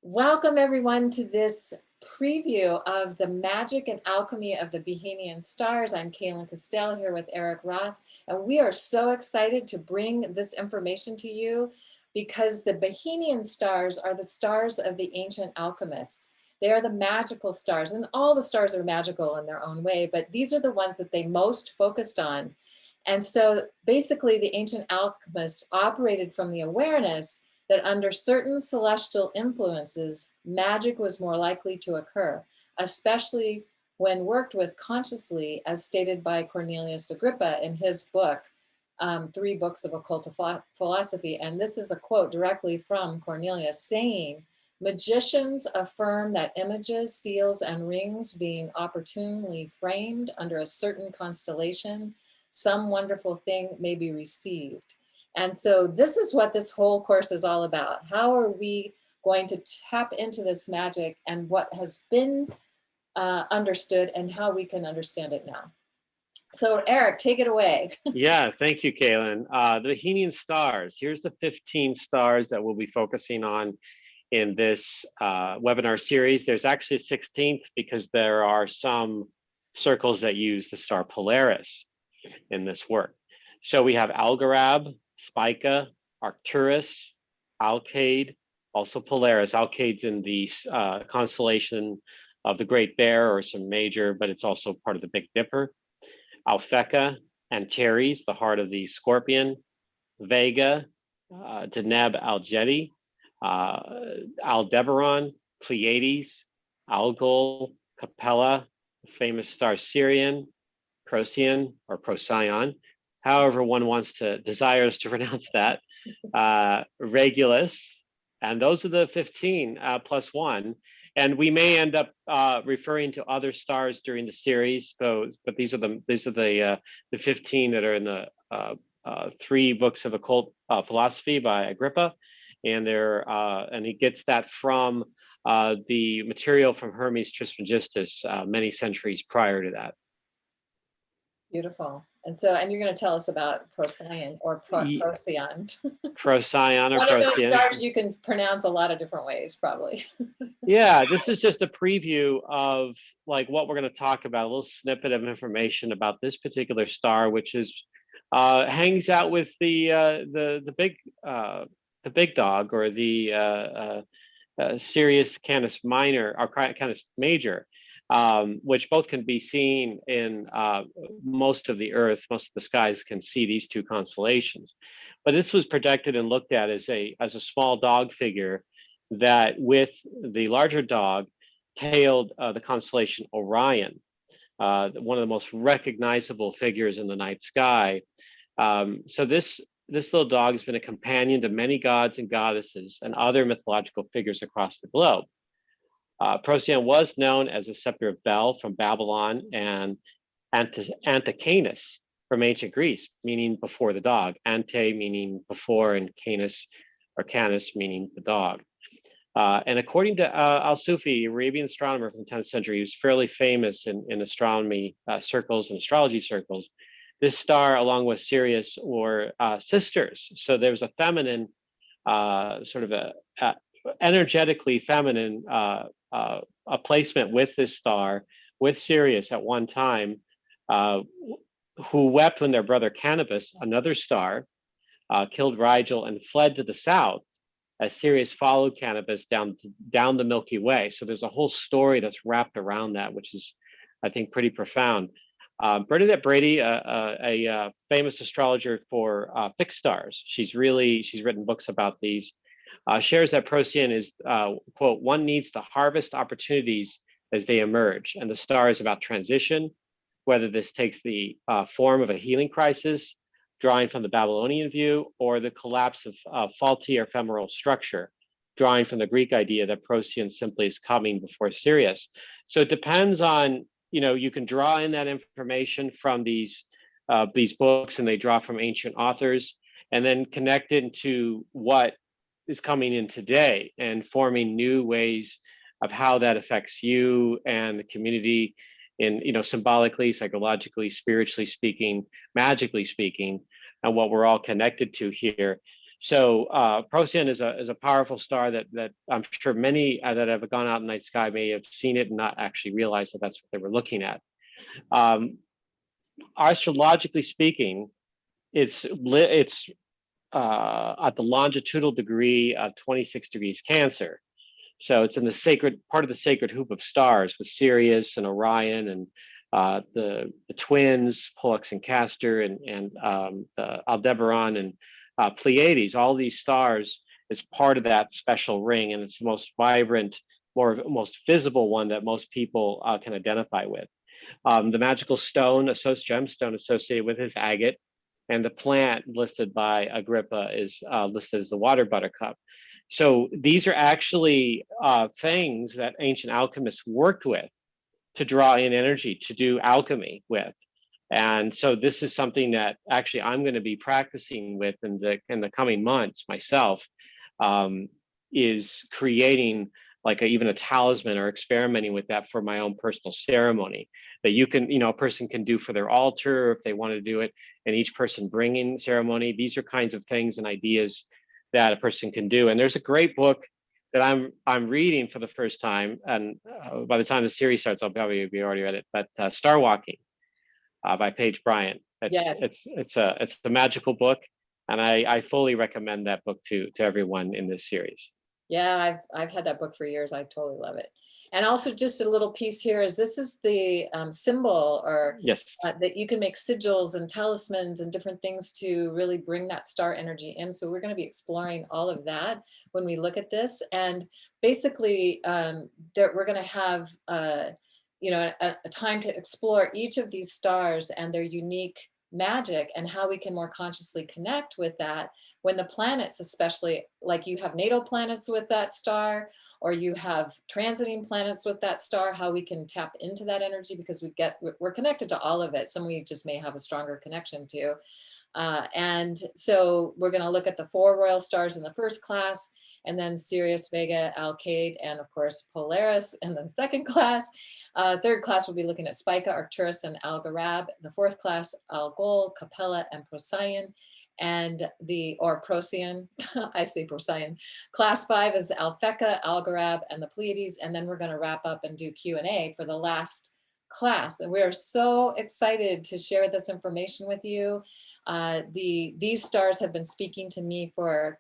Welcome everyone to this preview of the magic and alchemy of the Behenian Stars. I'm Cayelin Castell here with Erik Roth, and we are so excited to bring this information to you because the Behenian Stars are the stars of the ancient alchemists. They are the magical stars, and all the stars are magical in their own way, but these are the ones that they most focused on. And so basically the ancient alchemists operated from the awareness that under certain celestial influences, magic was more likely to occur, especially when worked with consciously, as stated by Cornelius Agrippa in his book, Three Books of Occult Philosophy. And this is a quote directly from Cornelius saying, "Magicians affirm that images, seals, and rings being opportunely framed under a certain constellation, some wonderful thing may be received." And so this is what this whole course is all about. How are we going to tap into this magic and what has been understood and how we can understand it now? So Erik, take it away. Yeah, thank you, Cayelin. The Behenian Stars. Here's the 15 stars that we'll be focusing on in this webinar series. There's actually a 16th because there are some circles that use the star Polaris in this work. So we have Algorab, Spica, Arcturus, Alcade, also Polaris. Alcade's in the constellation of the Great Bear or some major, but it's also part of the Big Dipper. Alphecca, Antares, the heart of the Scorpion, Vega, Deneb Algeti, Aldebaran, Pleiades, Algol, Capella, famous star Sirian, Procyon or Procyon, however one desires to pronounce that, Regulus, and those are the 15 plus one. And we may end up referring to other stars during the series, but these are the 15 that are in the Three Books of Occult Philosophy by Agrippa, and and he gets that from the material from Hermes Trismegistus many centuries prior to that. Beautiful. And you're going to tell us about Procyon or Procyon. Procyon or One Procyon. of those stars you can pronounce a lot of different ways, probably. Yeah, this is just a preview of like what we're going to talk about, a little snippet of information about this particular star, which is hangs out with the big dog, or the Sirius Canis Minor or Canis Major, which both can be seen in most of the Earth. Most of the skies can see these two constellations, but this was projected and looked at as a small dog figure that, with the larger dog, hailed the constellation Orion, one of the most recognizable figures in the night sky. So this little dog has been a companion to many gods and goddesses and other mythological figures across the globe. Procyon was known as a scepter of Bel from Babylon, and Anticanus from ancient Greece, meaning before the dog. Ante meaning before, and Canis or Canis meaning the dog. And according to Al-Sufi, Arabian astronomer from the 10th century, he was fairly famous in astronomy circles and astrology circles. This star, along with Sirius, were sisters. So there was a feminine, sort of a energetically feminine a placement with this star, with Sirius at one time, who wept when their brother Canopus, another star, killed Rigel and fled to the south, as Sirius followed Canopus down the Milky Way. So there's a whole story that's wrapped around that, which is, I think, pretty profound. Bernadette Brady, a famous astrologer for fixed stars, she's written books about these, shares that Procyon is, quote, "one needs to harvest opportunities as they emerge, and the star is about transition, whether this takes the form of a healing crisis, drawing from the Babylonian view, or the collapse of faulty or ephemeral structure, drawing from the Greek idea that Procyon simply is coming before Sirius." So it depends on, you can draw in that information from these books, and they draw from ancient authors, and then connect it into what is coming in today and forming new ways of how that affects you and the community in, symbolically, psychologically, spiritually speaking, magically speaking, and what we're all connected to here. So Procyon is a powerful star that I'm sure many that have gone out in the night sky may have seen it and not actually realize that that's what they were looking at. Astrologically speaking, it's at the longitudinal degree of 26 degrees Cancer. So it's in the sacred part of the sacred hoop of stars with Sirius and Orion and the twins, Pollux and Castor, and the Aldebaran and Pleiades. All these stars is part of that special ring, and it's the most vibrant, most visible one that most people can identify with. The magical stone, gemstone associated with is agate, and the plant listed by Agrippa is listed as the water buttercup. So these are actually things that ancient alchemists worked with to draw in energy to do alchemy with. And so this is something that actually I'm going to be practicing with in the coming months myself, is creating like even a talisman or experimenting with that for my own personal ceremony that you can, a person can do for their altar if they want to do it, and each person bringing ceremony. These are kinds of things and ideas that a person can do. And there's a great book that I'm reading for the first time, and by the time the series starts, I'll probably be already read it. But Star Walking by Paige Bryant. Yes. It's a magical book, and I fully recommend that book to everyone in this series. Yeah, I've had that book for years. I totally love it. And also just a little piece here is this is the symbol or Yes. that you can make sigils and talismans and different things to really bring that star energy in. So we're going to be exploring all of that when we look at this. And basically we're going to have a time to explore each of these stars and their unique magic and how we can more consciously connect with that when the planets, especially like you have natal planets with that star or you have transiting planets with that star, how we can tap into that energy because we're connected to all of it. Some we just may have a stronger connection to. And so we're going to look at the 4 royal stars in the first class, and then Sirius, Vega, Alcade, and of course Polaris in the second class. Third class, we'll be looking at Spica, Arcturus, and Algorab. The fourth class, Algol, Capella, and Procyon. Or Procyon, I say Procyon. Class 5 is Alphecca, Algorab, and the Pleiades. And then we're going to wrap up and do Q&A for the last class. And we are so excited to share this information with you. These stars have been speaking to me for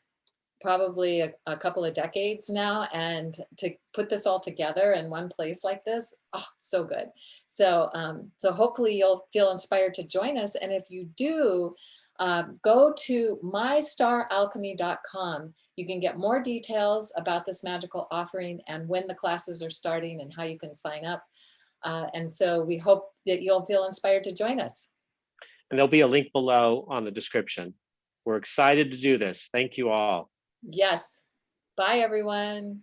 probably a couple of decades now, and to put this all together in one place like this, so good. So hopefully you'll feel inspired to join us. And if you do, go to mystaralchemy.com. You can get more details about this magical offering and when the classes are starting and how you can sign up. And so we hope that you'll feel inspired to join us. And there'll be a link below on the description. We're excited to do this. Thank you all. Yes. Bye, everyone.